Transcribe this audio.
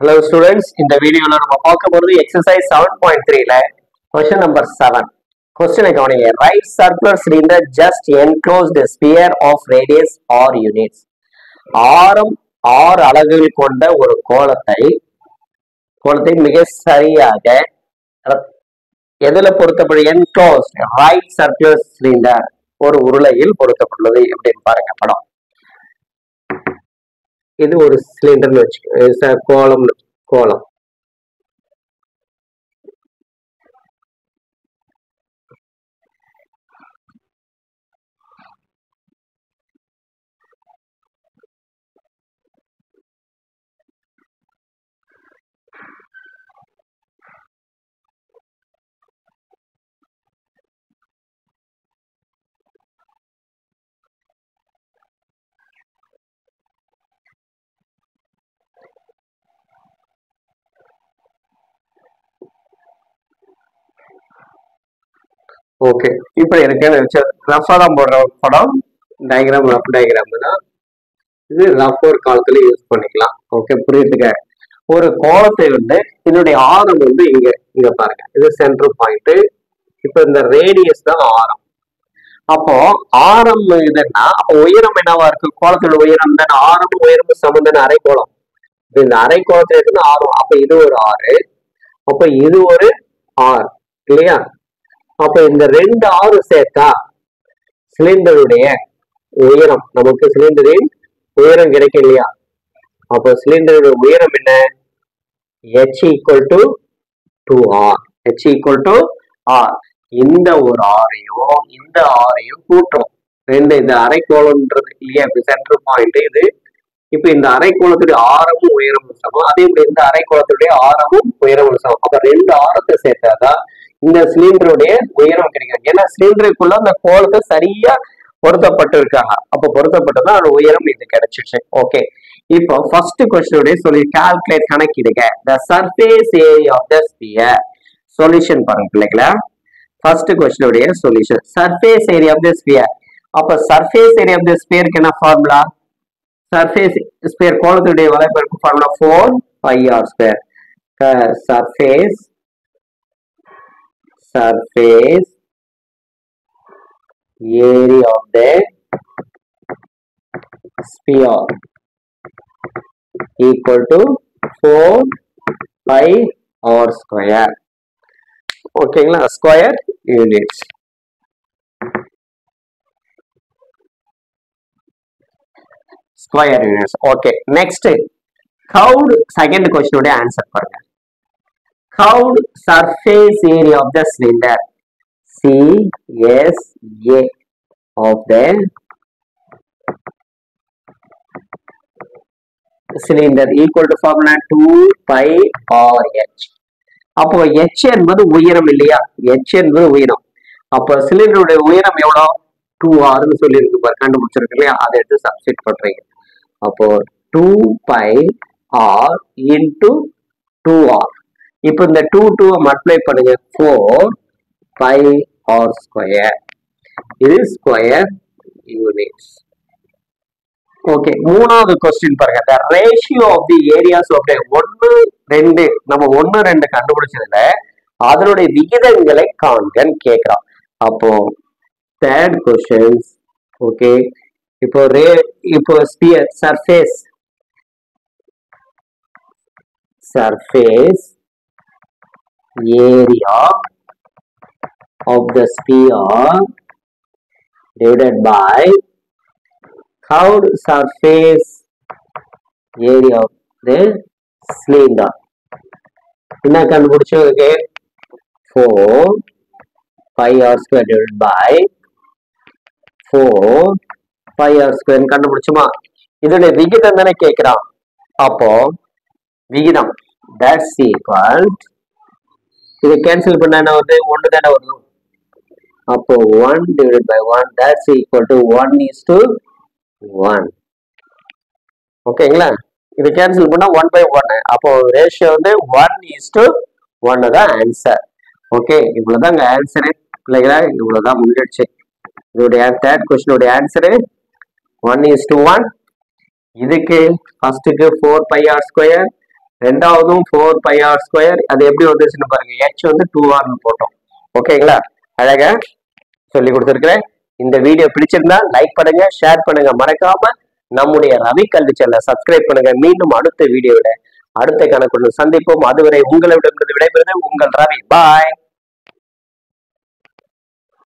Hello students, in the video we will exercise 7.3 question number 7. Question a right circular cylinder just enclosed the sphere of radius or units. ஆரம் ஆறு அலகுகள் கொண்ட ஒரு கோளத்தை மிக சரியாக எதுல பொருத்தப்படு enclosed right circular cylinder ஒரு உருளையில் பொருத்தப்பட்டுள்ளது எப்படின்னு பாருங்க படம். இது ஒரு சிலிண்டர்னு வச்சுக்கோ கோலம் ஓகே இப்போ எனக்கு ரஃபா தான் போடுற படம் டயக்ராம் ரஃப் டயக்ராம் தான் இது ரஃப் ஒரு காலத்துல யூஸ் பண்ணிக்கலாம். ஓகே புரியுதுங்க. ஒரு கோலத்தை இதனுடைய ஆரம் இங்க பாருங்க, இது சென்டர் பாயிண்ட். இப்போ இந்த ரேடியஸ் தான் ஆரம். அப்போ ஆரம் இதுன்னா அப்போ உயரம் என்னவா இருக்கு? கோலத்தோட உயரம் தானே, ஆரம் உயரம் சமந்தான அரைக்கோளம். இந்த அரைக்கோளத்துல இருந்து ஆரம், அப்ப இது ஒரு 6, அப்ப இது ஒரு 6 இல்லையா? அப்ப இந்த 2 6 சேர்த்தா சிலிண்டருடைய உயரம், நமக்கு சிலிண்டரின் உயரம் கிடைக்கும் இல்லையா? அப்ப சிலிண்டருடைய உயரம் என்ன? h equal to 2r. h equal to r. இந்த ஒரு ஆரையும் இந்த ஆரையும் கூட்டுறோம். இந்த அரைக்கோளம்ன்றது இல்லையா, சென்டர் பாயிண்ட் இது. இப்ப இந்த அரைக்கோளத்துடைய ஆரமும் உயரமும் சமம், அதே இப்படி இந்த அரைக்கோளத்துடைய ஆரமும் உயரமும் சமம். அப்ப 2 ஆரத்தை சேர்த்தாதான் இந்த சிலிண்டருடைய உயரம் கிடைக்கும். ஏன்னா சிலிண்டருக்குள்ள அந்த கோலத்தை சரியா பொருத்தப்பட்டு இருக்காங்க. அப்ப பொருத்தப்பட்டதான் அதோட உயரம் இது கிடைச்சிச்சு. ஓகே, இப்போ ஃபர்ஸ்ட் கொஸ்டினுடைய சொல்லி கால்குலேட் கணக்கிடுங்க. The surface area of the sphere. Solution பாருங்க பிள்ளைங்களா. ஃபர்ஸ்ட் கொஸ்டினுடைய solution surface area of the sphere. அப்ப சர்ஃபேஸ் ஏரியா ஆஃப் த ஸ்பியருக்கு என்ன ஃபார்முலா? சர்ஃபேஸ் ஸ்பியர் கோலத்துடைய வளைப்பெருக்கு formula 4πr². Surface area of the sphere equal to 4πr². ஓகேங்களா, square units. Square units. Okay, next curved second question answer பாருங்க. curved surface area of the cylinder CSA of the cylinder equal to formula 2πrh. அப்போ h என்பது உயரம் இல்லையா? h என்பது உயரம். அப்போ சிலிண்டருடைய உயரம் எவ்வளவு? 2r ன்னு சொல்லி இருக்கு பாரு, கண்டுபிடிச்சிருக்கு இல்லையா? அதை எடுத்து சப்ஸ்டிட் பண்றீங்க. அப்போ 2πr into 2r. இப்போ இந்த 2 மல்டிப்ளை பண்ணுங்க, 4πr². இது ஸ்கொயர் யூனிட்ஸ். ஓகே, மூணாவது क्वेश्चन பாருங்க. the ratio of the areas of the 1 2 நம்ம 1 2 கண்டுபிடிச்சதுல அதனுடைய விகிதங்களை காண்கன்னு கேக்குறோம். அப்போ தேர்ட் क्वेश्चन. ஓகே, இப்போ sphere surface area of the sphere divided by curved surface area of the cylinder. என்ன கண்டுபிடிச்சோம்? 4πr² divided by 4πr² கண்டுபிடிச்சுமா? இதோட விகிதம் தானே கேட்கிறான். அப்போ விகிதம் that's equal, இது கேன்சல் பண்ணா என்ன வருது? 1 தானே வரும். அப்போ 1 divided by 1 that's equal to 1:1. ஓகேங்களா, இது கேன்சல் பண்ணா 1/1. அப்போ ரேஷியோ 1:1 தான் ஆன்சர். ஓகே, இவ்வளவுதாங்க ஆன்சரு பிள்ளைங்களா. இவ்வளவுதான் முடிஞ்சிடுச்சு. இதோடைய தேர்ட் क्वेश्चन ஆன்சரு 1:1. இதுக்கு ஃபர்ஸ்ட்டுக்கு 4πr², ரெண்டாவதும் 4πr². அது எப்படி வந்துச்சுன்னு பாருங்க. h வந்து 2r போட்டோம். ஓகேங்களா? அழகா சொல்லி கொடுத்துருக்கிறேன். இந்த வீடியோ பிடிச்சிருந்தா லைக் பண்ணுங்க, ஷேர் பண்ணுங்க, மறக்காம நம்முடைய ரவி கல்வி சேனலை சப்ஸ்கிரைப் பண்ணுங்க. மீண்டும் அடுத்த வீடியோல அடுத்த கணக்குடன் சந்திப்போம். அதுவரை உங்களிடமிருந்து விடைபெறுவது உங்கள் ரவி. பாய்.